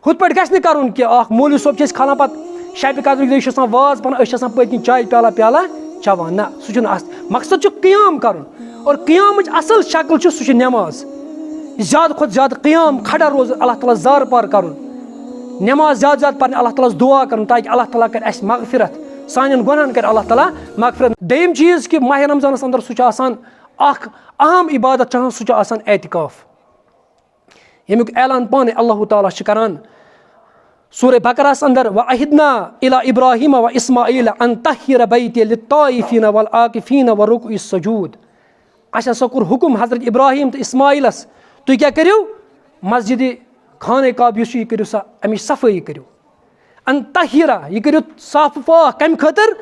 हुत पे गि कर मौलवी सोब खाना पे शब कदर वाज पन पत्नी चाय प्याला प्याला चवान ना सह मकसद क़याम कर और क़याम असल शक्ल सह नमाज ज़्यादा खुद ज़्यादा क़याम खड़ा रोज अल्लाह ताला जार पार कर नमाज ज़्यादा ज़्यादा पढ़ अल्लाह ताला दुआ कर ताकि अल्लाह ताला कर मगफिरत सान गुनाहन कर अल्लाह ताला मगफिरत। दोयम चीज़ कि माह रमज़ानस अंदर सह अहम इबादत सह एतिकाफ यमुक ऐलान पाने अल्लाह ताला करान सूरह बकरास अंदर व अहिदना इला इब्राहिम व इस्माइल अन तहिर बैति लित्ताइफीन वल आकिफीन व रुकुइस सजूद। अच्छा कोर हुकुम हजरत इब्राहिम तो इस्माइलस तुम क्या करो मस्जिद खाने काब यह करो सा अमिच सफाई करो अन तहिरा यह करो साफ पाक कम खतर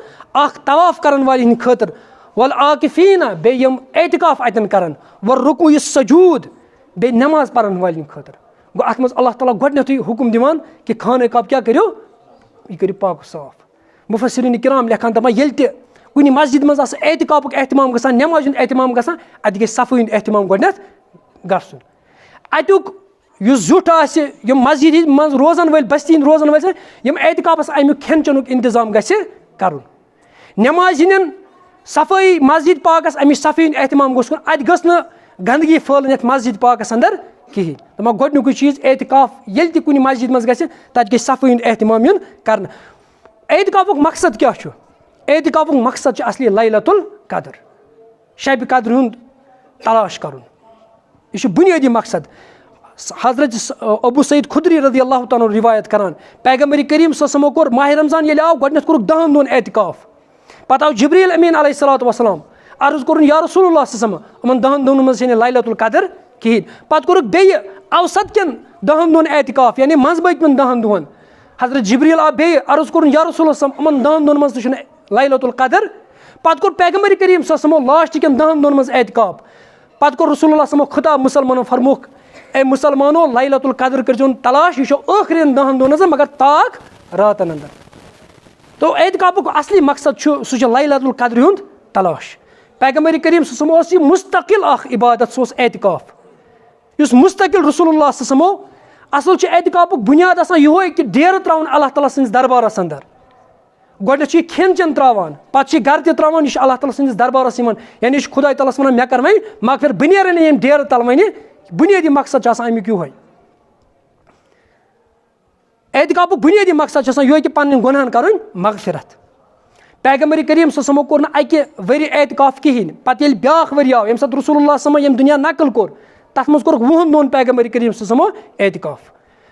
तवाफ करन वाली खतर वल आकिफीन बेयम एतिकाफ अतन करन व रुकुइस सजूद बे नमाज पढ़न वाली खतर गो अत मज अल्लाह ताला गोडनेथुई हुकुम दिवान कि खाने काब क्या करो यह करो पाक साफ। मुफस्सिरीन किराम लेखान दपान येल ते कुछ मस्जिद मज एतिकाफुक एहतमाम गसान नमाज एहतमाम गसान अत गई सफाई एहतमाम गोडनेथ गसन अतुक जुट मस्जिद मज रोजन वाल बस्ती रोजन वाल यम एतिकाफस अमुक खेन चेनुक इंतजाम गसे कर नमाज हिंदन सफाई मस्जिद पाकस अमिच सफाई एहतमाम गोस कर अत गस न गंदगी फैलन यथ मस्जिद पाकस अंदर कहीं दपा गोडनुक चीज़ एतिकाफ ये कुछ मस्जिद मज गस तत गई सफाई एहतमाम युन कर। एतिकाफुक मकसद क्या एतिकाफुक मकसद असली लैलतुल कद्र शब कद्र हुंद तलाश कर यह बुनियादी मकसद। हजरत अबू सईद खुदरी रज़ी अल्लाह तआला रिवायत करान पैगम्बर करीम सल्लल्लाहु अलैहि वसल्लम कोर माह रमज़ान ये आव गोडनेथ कोरुक 10 दोन एतिकाफ पता आव जिब्रील अमीन अलैहिस्सलातु वस्सलाम अर्ज कोरुन या रसूलुल्लाह सल्लल्लाहु अलैहि वसल्लम यमन 10 दोन मज लैलतुल कद्र कहीं पत कोरुक बे अवसत कन 10 दोन एतिकाफ यानी मंजबन 10 दोन हजरत जिब्रील आव बे अर्ज कोरुन या रसूलुल्लाह यमन 10 दोन मज लैलतुल कद्र पत कोर पैगम्बर करीम सल्लल्लाहु अलैहि वसल्लम लास्ट कन 10 दोन मज एतिकाफ पत कोर रसूलुल्लाह सल्लल्लाहु अलैहि वसल्लम खुताब मुसलमानों फरमुख ए मुसलमानों लैलतुल कद्र कर तलाश यह आखिरी 10 दोन मगर ताक रातन अंदर। तो एतिकाफुक असली मकसद सह लैलतुल कद्र हुंद तलाश। पैगम्बर करीम सल्लल्लाहु अलैहि वसल्लम मुस्तकिल इबादत सह एतिकाफ युस मुस्तकिल रसूलुल्लाह सल्लल्लाहु अलैहि वसल्लम असल एतिकाफुक बुनियाद यह कि डेर त्रावन अल्लाह ताला सन्दिस दरबारस अंदर गोडनेथ खेन चेन त्रावान पे गर त्रावान यह अल्लाह ताला सन्दिस दरबारस यानी खुदा ताला वन मे कर वह मगर बह नेर यम डेर तल वन बुनियादी मकसद अमुक यह एतिकाफुक बुनियादी मकसद यह कि पन्न गुनाहन कर मगफिरत। पैगम्बर करीम सल्लल्लाहु अलैहि वसल्लम कोर न अकि वरी एतिकाफ कहीं पे ब्या वरी आव यम सत रसूलुल्लाह सल्लल्लाहु अलैहि वसल्लम दुनिया नकल कोर तथ मज कोर 20 दोन पैगम्बर करीम सल्लल्लाहु अलैहि वसल्लम एतिकाफ।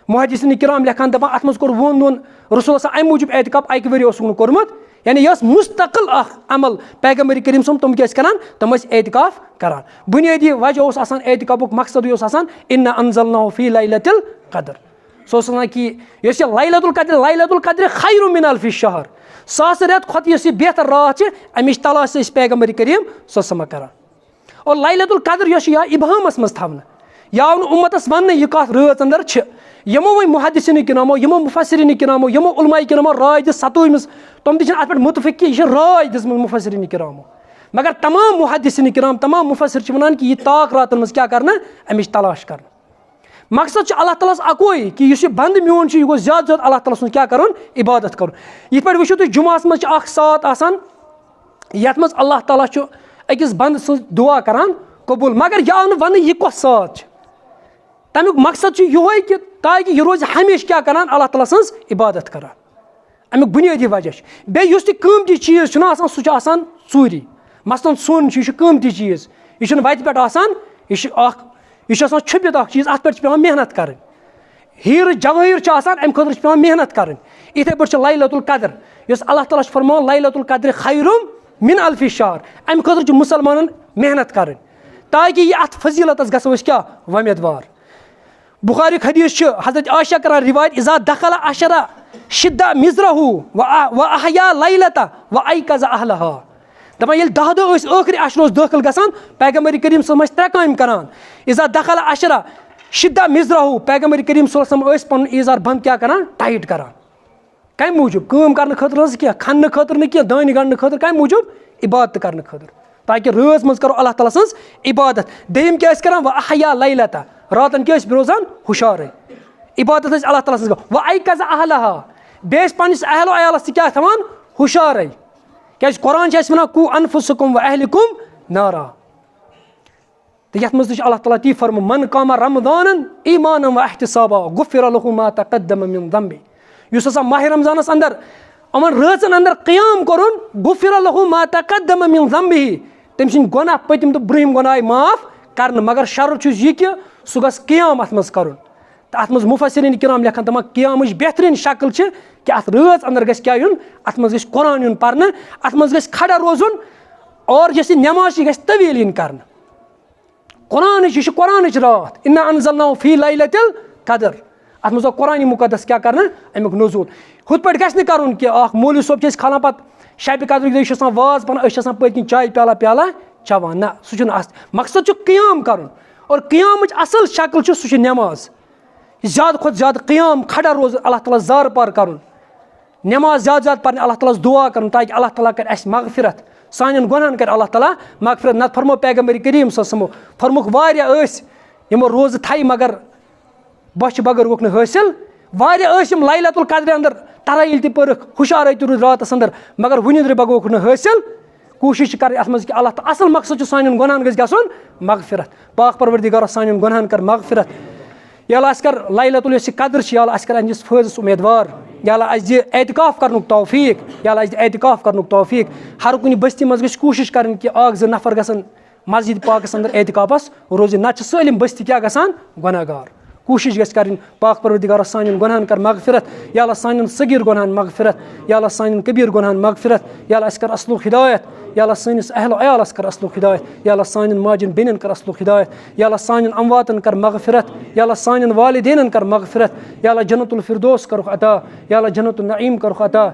मुहद्दिसीन किराम लेखान दपान अत मज कोर 20 दोन रसूलुल्लाह अमि मूजूब एतिकाफ अकि वरी कोरमुत यानी यह मुस्तकिल अमल पैगम्बर करीम सल्लल्लाहु अलैहि वसल्लम तुम क्या तुम एतिकाफ करान। बुनियादी वजह एतिकाफुक मकसद इन्ना अंज़लनाहु फी लैलतिल कद्र सह कि लैलतुल कद्र खैरुम मिन अल्फि शहर 1000 रेत खुद यह बेहतर रात अमिच तलाश पैगम्बर करीम सल्लल्लाहु अलैहि वसल्लम करान। और लैलतुल कद्र यह इबहामस मज थवन यह आव उम्मतस वन यह कत रात अंदर यमो वही मुहद्दिसीन किरामो यमो मुफस्सिरीन किरामो यमो उलमाए किरामो राय दी सतोइमस तुम दी अत पे मुतफिक कि यह राय दिस मुफस्सिरीन किरामो मगर तमाम मुहद्दिसीन किराम तमाम मुफस्सिर वन कि यह ताक रातन मज क्या करना अमिच तलाश कर। मकसद अल्लाह ताला अकोई कि यह बंद म्यून यह गो ज्यादा ज्यादा अल्लाह ताला क्या कर इबादत कर। यथ पे वो तुम जुमास मज सात आसान यथ मज अल्लाह ताला अकिस बंद सज दुआ करान कबूल मगर यह आव वन यह कस सात तमुक मकसद यह कि ताकि यह रोज हमेशा क्या करान अल्लाह ताला सज इबादत करान अमुक बुनियादी वजह बेस तमती चीज़ सह चूरी मसलन सोन यह कमती चीज़ यह वत पे यह छुपित चीज़ अत पे मेहनत कर हीर जवाहिर अमि खुद पे मेहनत कर इथे पे लैलतुल कद्र इस अल्लाह ताला फरमान लैलतुल कद्र खैरुम मिन अल्फि शहर अमि खुद मुसलमान मेहनत कर ताकि यह अत फजीलत गो क्या वमेदवार। बुखारी हदीस हजरत आयशा कर रिवायत इज़ा दखल अशरा शिद्दा मिज़रहु व अहया लैलता व अयकज़ अहलहा दपान ये 10 दह आखिरी अशर दाखिल गसान पैगम्बर करीम सल्लल्लाहु अलैहि वसल्लम 3 काम करान इज़ा दखल अशरा शिद्दा मिज़रहु पैगम्बर करीम सल्लल्लाहु अलैहि वसल्लम पन इज़ार बंद क्या करान टाइट करान कम मूजूब काम करने खतर क्या खन खतर न क्या दान गंड खतर कम मूजूब इबादत करने खतर ताकि राज मज करो अल्लाह ताला सज इबादत। दोम क्या करान व अहया लैलता रातन क्या रोजान हुशार इबादत अल्लाह ताला सज व अयकज़ अहलहा बेस पन्निस अहलो अयालस क्या थवान हुशार क्या कुरान वनान कु अनफुसकुम व अहलिकुम नारा तो यथ मज अल्लाह ताला ती फरमो मन कामा रमदान ईमान व एहतिसाबा गुफिर लहु मा तक़द्दम मिन ज़म्बि युस हसा माह रमजानस अंदर अमन रचन अंदर क़ियाम करुन गुफिर लहु मा तक़द्दम मिन ज़म्बि तम सिन गुनाह पतिम तो ब्रुहिम गुनाह माफ कर मगर शर्त यह कि सह गस क़ियाम अत मज करुन तो अत मज मुफस्सिरीन किराम लेखन तमाम क़ियामच बेहतरीन शक्ल कि अत रच अंदर गस क्या युन अत मज गस कुरान युन पढ़ने अत मज गस खड़ा रोजुन और यह नमाज गस तवील इन कर कुरान रात इन्ना अनज़लनाहु फी लैलतिल क़द्र अत मज कुरान मुक़द्दस क्या करना अमुक नुज़ूल हुत पे गस करुन कि मौलवी सोब खाना पे शब कद्र दह वाज पान पत्किन चाय प्याला प्याला चवान ना सह मकसद क़ियाम करुन और क़ियामच असल शक्ल सह नमाज ज़्यादा खुद ज़्यादा क़ियाम खड़ा रोज अल्लाह ताला ज़ार पार करुन नमाज ज़्यादा ज़्यादा पढ़ अल्लाह ताला दुआ कर ताकि अल्लाह ताला कर मगफिरत सान गुनाहन कर अल्लाह ताला मगफिरत न फरमो पैगम्बर करीम सल्लल्लाहु अलैहि वसल्लम फरमुक वारिया यमो रोज थई मगर बच बगर वोक हासिल वारिया लैलतुल क़द्र अंदर तराइल त पर्ख हुशार त रूद रातस अंदर मगर वुनिद्र बगोक हासिल कोशिश कर अत मज कि अल्लाह असल मकसद सान गुनाहन गस गसन मगफिरत पाक परवरदिगार सान गुनाहन कर मगफिरत यल्ला कर लैलतुल क़द्र यल्ला कर अनिस फैज़स उम्मीदवार यल्ला एतिकाफ करनुक तौफीक यल्ला एतिकाफ करनुक तौफीक हर कुछ बस्ती मज गस कोशिश कर कि अख ज नफर गसन मस्जिद पाकस अंदर एतिकाफस रोज न सैलिम बस्ती क्या गसान गुनाहगार कोशिश गस कर पाक परवरदिगार सान गुनाहन कर मगफिरत यल्ला सान सगीर गुनाहन मगफिरत यल्ला सान कबीर गुनाहन मगफिरत यल्ला कर असलुक हिदायत यल्ला सानिस अहल अयालस कर असलुक हिदायत यल्ला सान माजिन बेनिन कर असलुक हिदायत यल्ला सान अमवातन कर मगफिरत यल्ला सान वालिदैन कर मगफिरत यल्ला जन्नतुल फिरदौस कर अता यल्ला जन्नतुन नईम कर अता।